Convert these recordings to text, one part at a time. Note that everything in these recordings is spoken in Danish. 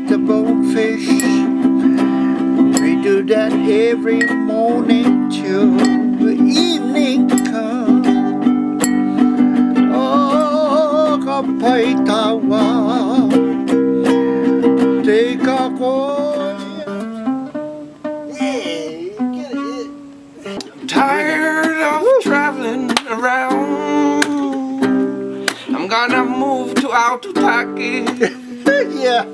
the bonefish. We do that every morning till the evening comes. Oh, kapaitawa, take a call. Yeah, get it. Tired of traveling around. I'm gonna move to Aotutaki. Yeah.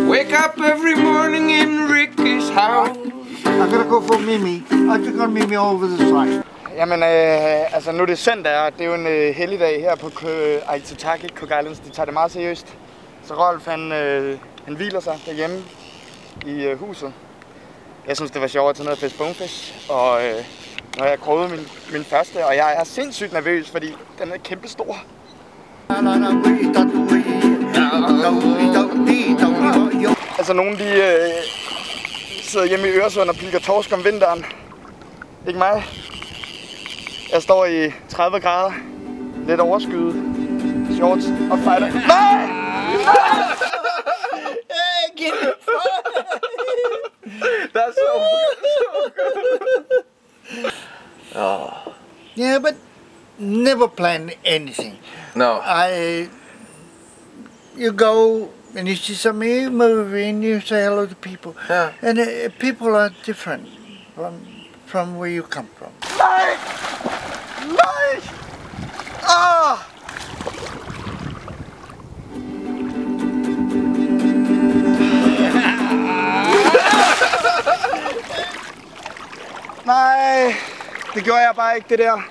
Wake up every morning in Ricky's house. I'm gonna go for Mimi. I'm just gonna meet me over the side. Jamen, altså nu er det søndag, og det er jo en helligdag her på Aotutaki, Cook Islands. De tager det meget seriøst. Så Rolf, han hviler sig derhjemme i huset. Jeg synes, det var sjovt at tage ned og fiske bonefish, og nu har jeg kroget min første, og jeg er sindssygt nervøs, fordi den er kæmpe stor. Altså nogen de sidder hjemme i Øresund og pilker torsk om vinteren. Ikke mig. Jeg står i 30 grader, lidt overskyet, shorts og fighter. Nej! That's so good. Oh. Yeah, but never plan anything. No. You go and you see some movie and you say hello to people. Yeah. And people are different from where you come from. Nej! Nej! Ah! Nej, det gjorde jeg bare ikke, det der.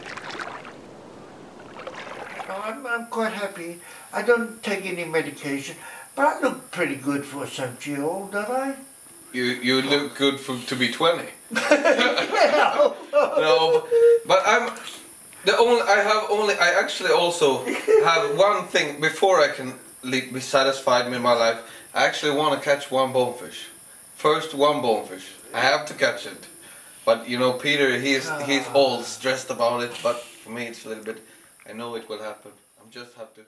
I'm quite happy. I don't take any medication, but I look pretty good for a 70-year-old, don't I? You look good to be 20. Yeah. No, but I actually also have one thing before I can be satisfied with my life. I actually want to catch one bonefish. First one bonefish. I have to catch it. But you know, Peter, he's all stressed about it. But for me, it's a little bit. I know it will happen. I just have to.